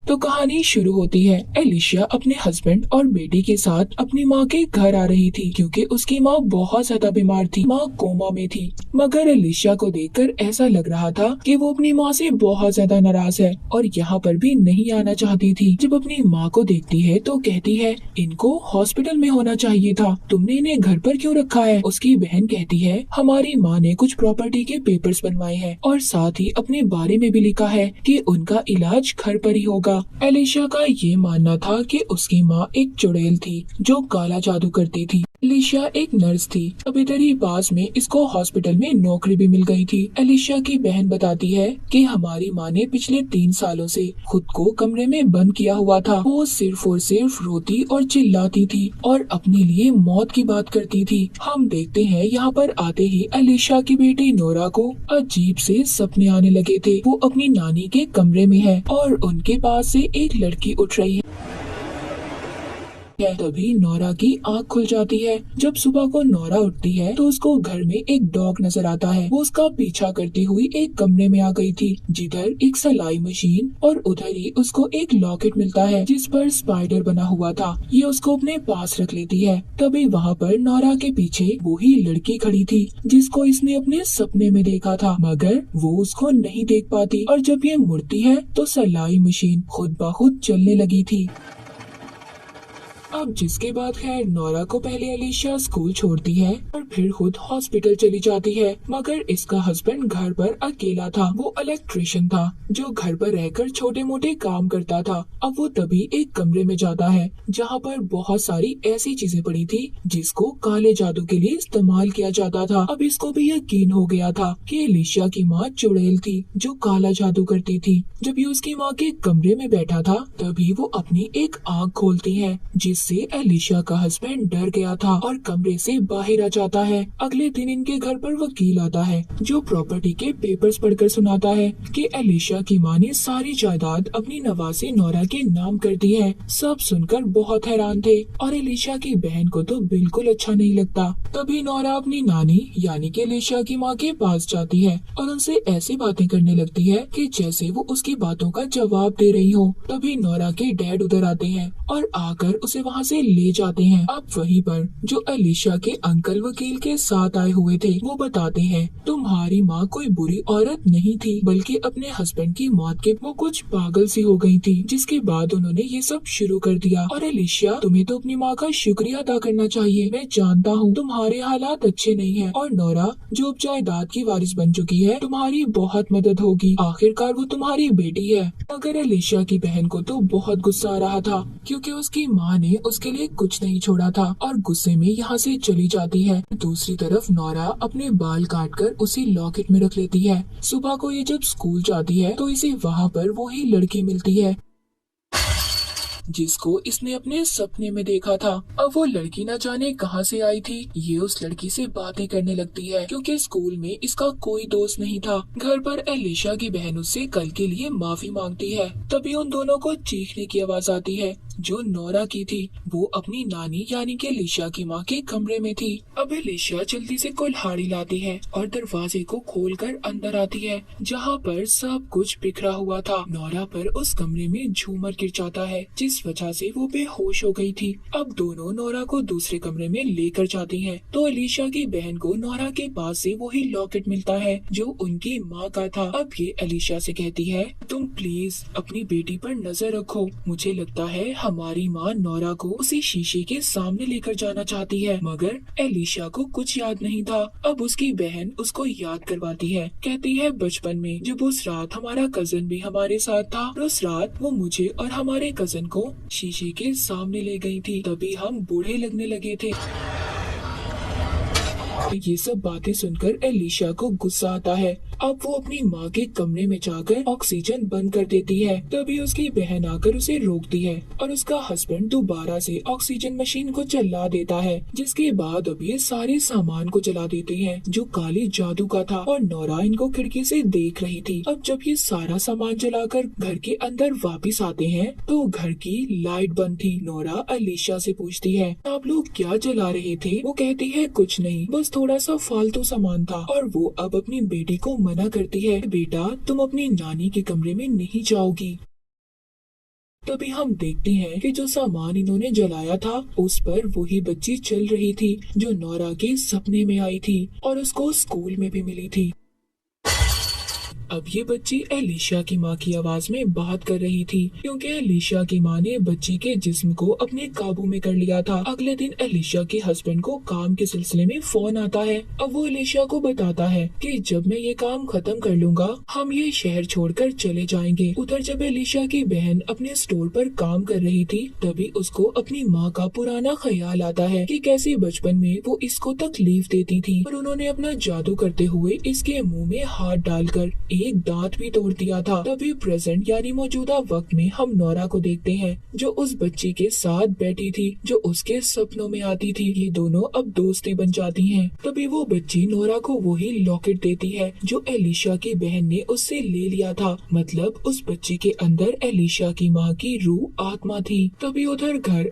तो कहानी शुरू होती है। एलिशिया अपने हस्बैंड और बेटी के साथ अपनी माँ के घर आ रही थी क्योंकि उसकी माँ बहुत ज्यादा बीमार थी। माँ कोमा में थी। मगर एलिशिया को देखकर ऐसा लग रहा था कि वो अपनी माँ से बहुत ज्यादा नाराज है और यहाँ पर भी नहीं आना चाहती थी। जब अपनी माँ को देखती है तो कहती है, इनको हॉस्पिटल में होना चाहिए था, तुमने इन्हें घर पर क्यों रखा है। उसकी बहन कहती है, हमारी माँ ने कुछ प्रॉपर्टी के पेपर्स बनवाए हैं और साथ ही अपने बारे में भी लिखा है कि उनका इलाज घर पर ही होगा। एलिशा का ये मानना था कि उसकी माँ एक चुड़ैल थी जो काला जादू करती थी। एलिशा एक नर्स थी। अब इधर ही पास में इसको हॉस्पिटल में नौकरी भी मिल गई थी। एलिशा की बहन बताती है कि हमारी माँ ने पिछले 3 सालों से खुद को कमरे में बंद किया हुआ था। वो सिर्फ और सिर्फ रोती और चिल्लाती थी और अपने लिए मौत की बात करती थी। हम देखते हैं यहाँ पर आते ही एलिशा की बेटी नोरा को अजीब से सपने आने लगे थे। वो अपनी नानी के कमरे में है और उनके पास से एक लड़की उठ रही है। तभी नोरा की आँख खुल जाती है। जब सुबह को नोरा उठती है तो उसको घर में एक डॉग नजर आता है। वो उसका पीछा करती हुई एक कमरे में आ गई थी जिधर एक सिलाई मशीन और उधर ही उसको एक लॉकेट मिलता है जिस पर स्पाइडर बना हुआ था। ये उसको अपने पास रख लेती है। तभी वहाँ पर नोरा के पीछे वो ही लड़की खड़ी थी जिसको इसने अपने सपने में देखा था, मगर वो उसको नहीं देख पाती। और जब ये मुड़ती है तो सिलाई मशीन खुद ब खुद चलने लगी थी। अब जिसके बाद खैर नोरा को पहले एलिशा स्कूल छोड़ती है और फिर खुद हॉस्पिटल चली जाती है। मगर इसका हस्बैंड घर पर अकेला था। वो इलेक्ट्रिशियन था जो घर पर रहकर छोटे मोटे काम करता था। अब वो तभी एक कमरे में जाता है जहाँ पर बहुत सारी ऐसी चीजें पड़ी थी जिसको काले जादू के लिए इस्तेमाल किया जाता था। अब इसको भी यकीन हो गया था कि एलिशा की माँ चुड़ैल थी जो काला जादू करती थी। जब ये उसकी माँ के कमरे में बैठा था तभी वो अपनी एक आँख खोलती है जिससे एलिशा का हस्बैंड डर गया था और कमरे से बाहर आ जाता है। अगले दिन इनके घर पर वकील आता है जो प्रॉपर्टी के पेपर्स पढ़कर सुनाता है कि एलिशा की माँ ने सारी जायदाद अपनी नवासी नोरा के नाम कर दी है। सब सुनकर बहुत हैरान थे और एलिशा की बहन को तो बिल्कुल अच्छा नहीं लगता। तभी नोरा अपनी नानी यानी कि एलिशा की माँ के पास जाती है और उनसे ऐसी बातें करने लगती है कि जैसे वो उसकी बातों का जवाब दे रही हो। तभी नोरा के डैड उधर आते हैं और आकर उसे वहाँ से ले जाते हैं। अब वहीं पर जो एलिशा के अंकल वकील के साथ आए हुए थे वो बताते हैं, तुम्हारी माँ कोई बुरी औरत नहीं थी बल्कि अपने हस्बैंड की मौत के वो कुछ पागल सी हो गई थी, जिसके बाद उन्होंने ये सब शुरू कर दिया। और एलिशा, तुम्हें तो अपनी माँ का शुक्रिया अदा करना चाहिए। मैं जानता हूँ तुम्हारे हालात अच्छे नहीं है और नोरा जो अब जायदाद की वारिस बन चुकी है तुम्हारी बहुत मदद होगी। आखिरकार वो तुम्हारी बेटी है। मगर एलिशा की बहन को तो बहुत गुस्सा आ रहा था क्योंकि उसकी माँ ने उसके लिए कुछ नहीं छोड़ा था और गुस्से में यहाँ से चली जाती है। दूसरी तरफ नोरा अपने बाल काटकर उसे लॉकेट में रख लेती है। सुबह को ये जब स्कूल जाती है तो इसे वहाँ पर वही लड़की मिलती है जिसको इसने अपने सपने में देखा था। अब वो लड़की न जाने कहाँ से आई थी। ये उस लड़की से बातें करने लगती है क्योंकि स्कूल में इसका कोई दोस्त नहीं था। घर पर एलिशा की बहन उससे कल के लिए माफी मांगती है। तभी उन दोनों को चीखने की आवाज आती है जो नोरा की थी। वो अपनी नानी यानी कि एलिशा की माँ के कमरे में थी। अब एलिशा जल्दी से कुल्हाड़ी लाती है और दरवाजे को खोलकर अंदर आती है जहाँ पर सब कुछ बिखरा हुआ था। नोरा पर उस कमरे में झूमर गिर जाता है जिस वजह से वो बेहोश हो गई थी। अब दोनों नोरा को दूसरे कमरे में लेकर जाती हैं। तो एलिशा की बहन को नोरा के पास से वही लॉकेट मिलता है जो उनकी माँ का था। अब ये एलिशा से कहती है, तुम प्लीज अपनी बेटी पर नजर रखो। मुझे लगता है हमारी माँ नोरा को उसी शीशे के सामने लेकर जाना चाहती है। मगर एलिशा को कुछ याद नहीं था। अब उसकी बहन उसको याद करवाती है। कहती है, बचपन में जब उस रात हमारा कजन भी हमारे साथ था और उस रात वो मुझे और हमारे कजन को शीशे के सामने ले गई थी, तभी हम बूढ़े लगने लगे थे। ये सब बातें सुनकर एलिशा को गुस्सा आता है। अब वो अपनी माँ के कमरे में जाकर ऑक्सीजन बंद कर देती है। तभी उसकी बहन आकर उसे रोकती है और उसका हस्बैंड दोबारा से ऑक्सीजन मशीन को चला देता है। जिसके बाद अब ये सारे सामान को जला देते हैं जो काले जादू का था और नोरा इनको खिड़की से देख रही थी। अब जब ये सारा सामान जलाकर घर के अंदर वापस आते हैं तो घर की लाइट बंद थी। नोरा एलिशा से पूछती है, आप लोग क्या जला रहे थे? वो कहती है, कुछ नहीं, बस थोड़ा सा फालतू सामान था। और वो अब अपनी बेटी को मना करती है, बेटा तुम अपनी नानी के कमरे में नहीं जाओगी। तभी हम देखते हैं कि जो सामान इन्होंने जलाया था उस पर वही बच्ची चल रही थी जो नोरा के सपने में आई थी और उसको स्कूल में भी मिली थी। अब ये बच्ची एलिशा की माँ की आवाज में बात कर रही थी क्योंकि एलिशा की माँ ने बच्ची के जिस्म को अपने काबू में कर लिया था। अगले दिन एलिशा के हस्बैंड को काम के सिलसिले में फोन आता है। अब वो एलिशा को बताता है कि जब मैं ये काम खत्म कर लूंगा हम ये शहर छोड़कर चले जाएंगे। उधर जब एलिशा की बहन अपने स्टोर पर काम कर रही थी तभी उसको अपनी माँ का पुराना ख्याल आता है कि कैसे बचपन में वो इसको तकलीफ देती थी और उन्होंने अपना जादू करते हुए इसके मुंह में हाथ डालकर एक दांत भी तोड़ दिया था। तभी प्रेजेंट यानी मौजूदा वक्त में हम नोरा को देखते हैं जो उस बच्ची के साथ बैठी थी जो उसके सपनों में आती थी। ये दोनों अब दोस्तें बन जाती हैं। तभी वो बच्ची नोरा को वही लॉकेट देती है जो एलिशा की बहन ने उससे ले लिया था। मतलब उस बच्ची के अंदर एलिशा की माँ की रूह आत्मा थी। तभी उधर घर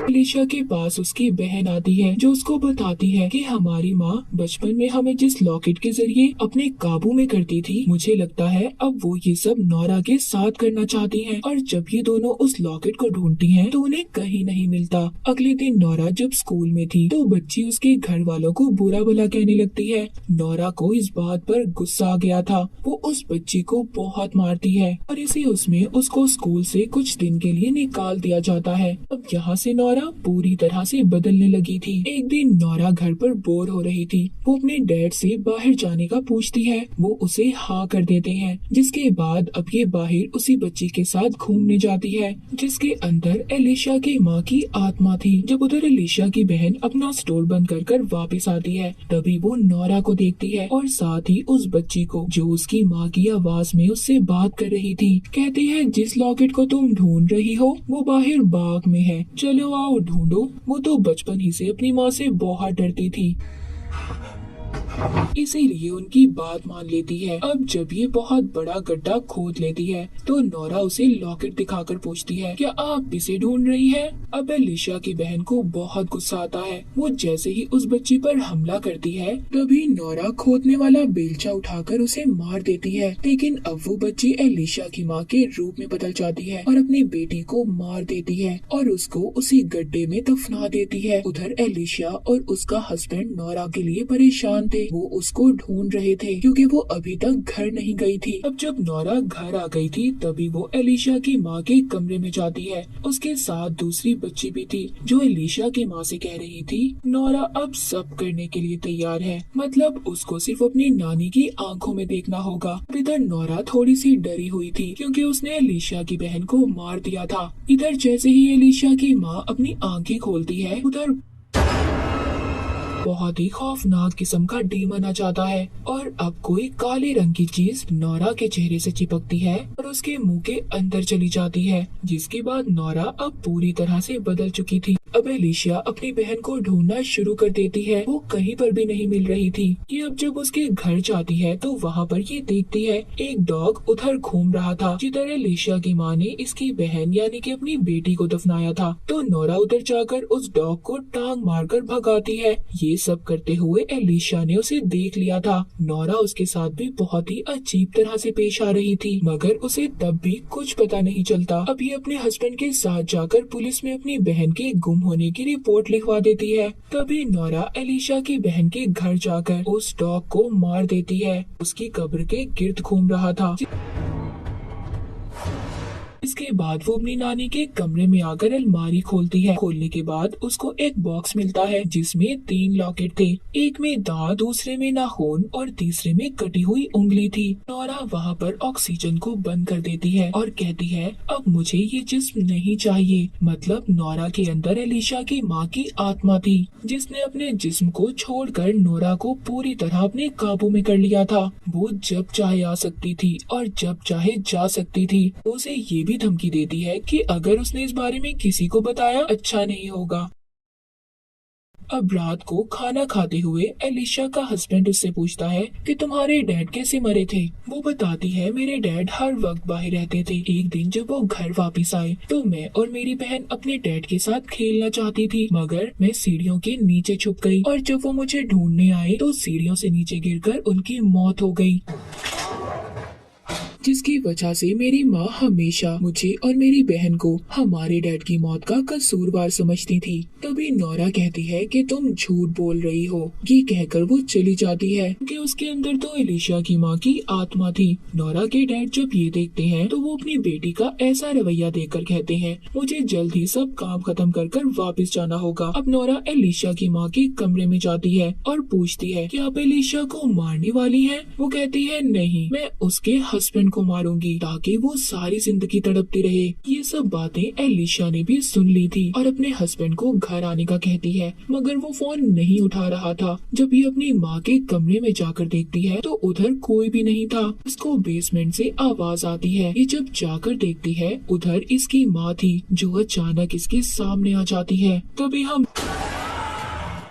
एलिशा के पास उसकी बहन आती है जो उसको बताती है कि हमारी माँ बचपन में हमें जिस लॉकेट के जरिए अपने काबू में करती थी मुझे लगता है अब वो ये सब नोरा के साथ करना चाहती हैं। और जब ये दोनों उस लॉकेट को ढूंढती हैं तो उन्हें कहीं नहीं मिलता। अगले दिन नोरा जब स्कूल में थी तो बच्ची उसके घर वालों को बुरा भला कहने लगती है। नोरा को इस बात पर गुस्सा आ गया था। वो उस बच्ची को बहुत मारती है और इसी उसमें उसको स्कूल से कुछ दिन के लिए निकाल दिया जाता है। अब यहाँ से नोरा पूरी तरह से बदलने लगी थी। एक दिन नोरा घर पर बोर हो रही थी। वो अपने डैड से बाहर जाने का पूछती है। वो उसे हाँ कर देते हैं जिसके बाद अब ये बाहर उसी बच्ची के साथ घूमने जाती है जिसके अंदर एलिशा की माँ की आत्मा थी। जब उधर एलिशा की बहन अपना स्टोर बंद कर वापस आती है तभी वो नोरा को देखती है और साथ ही उस बच्ची को जो उसकी माँ की आवाज में उससे बात कर रही थी। कहती है जिस लॉकेट को तुम ढूंढ रही हो वो बाहर बाग में है, चलो आओ ढूंढो। वो तो बचपन ही से अपनी माँ से बहुत डरती थी इसीलिए उनकी बात मान लेती है। अब जब ये बहुत बड़ा गड्ढा खोद लेती है तो नोरा उसे लॉकेट दिखाकर पूछती है क्या आप इसे ढूंढ रही हैं? अब एलिशा की बहन को बहुत गुस्सा आता है। वो जैसे ही उस बच्ची पर हमला करती है तभी नोरा खोदने वाला बेलचा उठाकर उसे मार देती है। लेकिन अब वो बच्ची एलिशा की माँ के रूप में बदल जाती है और अपनी बेटी को मार देती है और उसको उसी गड्ढे में दफना देती है। उधर एलिशा और उसका हस्बैंड नोरा के लिए परेशान थे। वो उसको ढूंढ रहे थे क्योंकि वो अभी तक घर नहीं गई थी। अब जब नोरा घर आ गई थी तभी वो एलिशा की माँ के कमरे में जाती है। उसके साथ दूसरी बच्ची भी थी जो एलिशा की माँ से कह रही थी नोरा अब सब करने के लिए तैयार है, मतलब उसको सिर्फ अपनी नानी की आंखों में देखना होगा। इधर नोरा थोड़ी सी डरी हुई थी क्योंकि उसने एलिशा की बहन को मार दिया था। इधर जैसे ही एलिशा की माँ अपनी आंखें खोलती है उधर बहुत ही खौफनाक किस्म का डीमन आ जाता है और अब कोई काले रंग की चीज नोरा के चेहरे से चिपकती है और उसके मुंह के अंदर चली जाती है जिसके बाद नोरा अब पूरी तरह से बदल चुकी थी। अब एलिशा अपनी बहन को ढूंढना शुरू कर देती है। वो कहीं पर भी नहीं मिल रही थी। ये अब जब उसके घर जाती है तो वहाँ पर ये देखती है एक डॉग उधर घूम रहा था जिधर एलिशा की माँ ने इसकी बहन यानी कि अपनी बेटी को दफनाया था। तो नोरा उधर जाकर उस डॉग को टांग मारकर भगाती है। ये सब करते हुए एलिशा ने उसे देख लिया था। नोरा उसके साथ भी बहुत ही अजीब तरह से पेश आ रही थी मगर उसे तब भी कुछ पता नहीं चलता। अब ये अपने हस्बैंड के साथ जाकर पुलिस में अपनी बहन के गुम होने की रिपोर्ट लिखवा देती है। तभी नोरा एलिशा की बहन के घर जाकर उस डॉग को मार देती है। उसकी कब्र के गिर्द घूम रहा था। इसके बाद वो अपनी नानी के कमरे में आकर अलमारी खोलती है। खोलने के बाद उसको एक बॉक्स मिलता है जिसमें 3 लॉकेट थे। एक में दांत, दूसरे में नाखून और तीसरे में कटी हुई उंगली थी। नोरा वहाँ पर ऑक्सीजन को बंद कर देती है और कहती है अब मुझे ये जिस्म नहीं चाहिए। मतलब नोरा के अंदर एलिशा की माँ की आत्मा थी जिसने अपने जिस्म को छोड़कर नोरा को पूरी तरह अपने काबू में कर लिया था। वो जब चाहे आ सकती थी और जब चाहे जा सकती थी। उसे ये भी धमकी देती है कि अगर उसने इस बारे में किसी को बताया अच्छा नहीं होगा। अब रात को खाना खाते हुए एलिशा का हस्बैंड उससे पूछता है कि तुम्हारे डैड कैसे मरे थे। वो बताती है मेरे डैड हर वक्त बाहर रहते थे। एक दिन जब वो घर वापस आए तो मैं और मेरी बहन अपने डैड के साथ खेलना चाहती थी मगर मैं सीढ़ियों के नीचे छुप गई और जब वो मुझे ढूंढने आए तो सीढ़ियों से नीचे गिरकर उनकी मौत हो गई। जिसकी वजह से मेरी माँ हमेशा मुझे और मेरी बहन को हमारे डैड की मौत का कसूरवार समझती थी। तभी नोरा कहती है कि तुम झूठ बोल रही हो। ये कहकर वो चली जाती है कि उसके अंदर तो एलिशा की माँ की आत्मा थी। नोरा के डैड जब ये देखते हैं तो वो अपनी बेटी का ऐसा रवैया देखकर कहते हैं, मुझे जल्द ही सब काम खत्म कर वापस जाना होगा। अब नोरा एलिशा की माँ के कमरे में जाती है और पूछती है कि आप एलिशा को मारने वाली हैं? वो कहती है, नहीं, मैं उसके हस्बैंड को मारूंगी ताकि वो सारी जिंदगी तड़पती रहे। ये सब बातें एलिशा ने भी सुन ली थी और अपने हस्बैंड को घर आने का कहती है, मगर वो फोन नहीं उठा रहा था। जब ये अपनी माँ के कमरे में जाकर देखती है तो उधर कोई भी नहीं था। इसको बेसमेंट से आवाज आती है। ये जब जाकर देखती है उधर इसकी माँ थी जो अचानक इसके सामने आ जाती है। तभी हम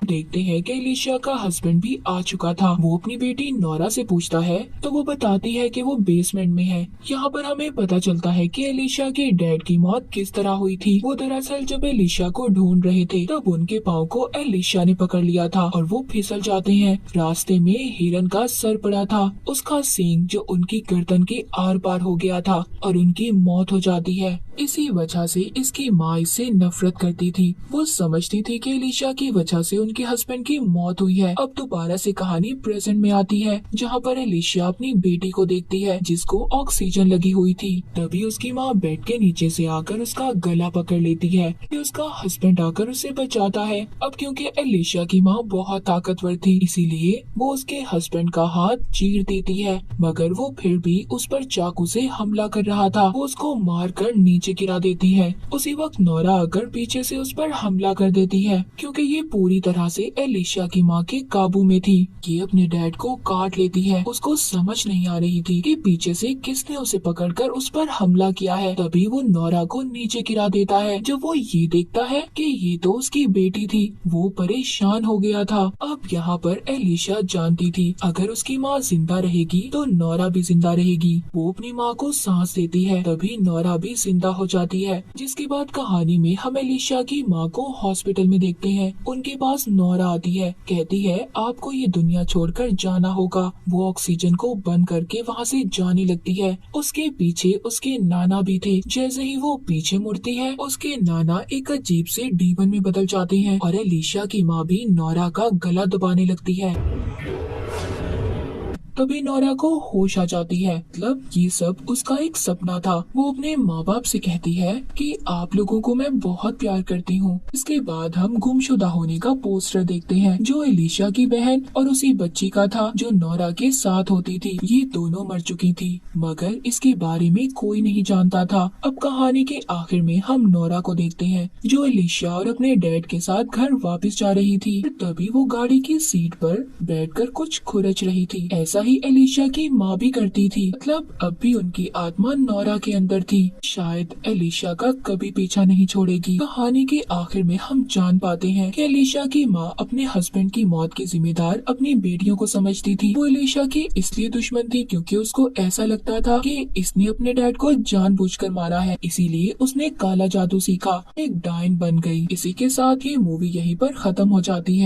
देखते हैं कि एलिशा का हस्बैंड भी आ चुका था। वो अपनी बेटी नोरा से पूछता है तो वो बताती है कि वो बेसमेंट में है। यहाँ पर हमें पता चलता है कि एलिशा के डैड की मौत किस तरह हुई थी। वो दरअसल जब एलिशा को ढूंढ रहे थे तब उनके पाँव को एलिशा ने पकड़ लिया था और वो फिसल जाते हैं। रास्ते में हिरन का सर पड़ा था, उसका सींग जो उनकी गर्दन के आर पार हो गया था और उनकी मौत हो जाती है। इसी वजह से इसकी माँ इससे नफरत करती थी। वो समझती थी कि एलिशा की वजह से उनके हस्बैंड की मौत हुई है। अब दोबारा से कहानी प्रेजेंट में आती है जहाँ पर एलिशा अपनी बेटी को देखती है जिसको ऑक्सीजन लगी हुई थी। तभी उसकी माँ बेड के नीचे से आकर उसका गला पकड़ लेती है। फिर उसका हस्बैंड आकर उसे बचाता है। अब क्योंकि एलिशा की माँ बहुत ताकतवर थी इसीलिए वो उसके हस्बैंड का हाथ चीर देती है, मगर वो फिर भी उस पर चाकू से हमला कर रहा था। वो उसको मार कर नीचे गिरा देती है। उसी वक्त नोरा आकर पीछे से उस पर हमला कर देती है। क्योंकि ये पूरी तरह से एलिशा की माँ के काबू में थी। ये अपने डैड को काट लेती है। उसको समझ नहीं आ रही थी कि पीछे से किसने उसे पकड़कर उस पर हमला किया है। तभी वो नोरा को नीचे गिरा देता है। जब वो ये देखता है कि ये तो उसकी बेटी थी, वो परेशान हो गया था। अब यहाँ पर एलिशा जानती थी अगर उसकी माँ जिंदा रहेगी तो नोरा भी जिंदा रहेगी। वो अपनी माँ को सांस देती है, तभी नोरा भी जिंदा हो जाती है। जिसके बाद कहानी में हम एलिशा की माँ को हॉस्पिटल में देखते हैं। उनके पास नोरा आती है, कहती है आपको ये दुनिया छोड़कर जाना होगा। वो ऑक्सीजन को बंद करके वहाँ से जाने लगती है। उसके पीछे उसके नाना भी थे। जैसे ही वो पीछे मुड़ती है उसके नाना एक अजीब से डीमन में बदल जाते हैं और एलिशा की माँ भी नोरा का गला दबाने लगती है। तभी नोरा को होश आ जाती है। मतलब ये सब उसका एक सपना था। वो अपने माँ बाप से कहती है कि आप लोगों को मैं बहुत प्यार करती हूँ। इसके बाद हम गुमशुदा होने का पोस्टर देखते हैं जो एलिशा की बहन और उसी बच्ची का था जो नोरा के साथ होती थी। ये दोनों मर चुकी थी मगर इसके बारे में कोई नहीं जानता था। अब कहानी के आखिर में हम नोरा को देखते हैं जो एलिशा और अपने डैड के साथ घर वापस जा रही थी। तभी वो गाड़ी की सीट पर बैठकर कुछ खुरच रही थी। ऐसा ही एलिशा की माँ भी करती थी। मतलब अब भी उनकी आत्मा नोरा के अंदर थी। शायद एलिशा का कभी पीछा नहीं छोड़ेगी। कहानी के आखिर में हम जान पाते हैं कि एलिशा की माँ अपने हस्बैंड की मौत की जिम्मेदार अपनी बेटियों को समझती थी। वो एलिशा की इसलिए दुश्मन थी क्योंकि उसको ऐसा लगता था कि इसने अपने डैड को जानबूझकर मारा है, इसीलिए उसने काला जादू सीखा, एक डायन बन गई। इसी के साथ ये मूवी यहीं पर खत्म हो जाती है।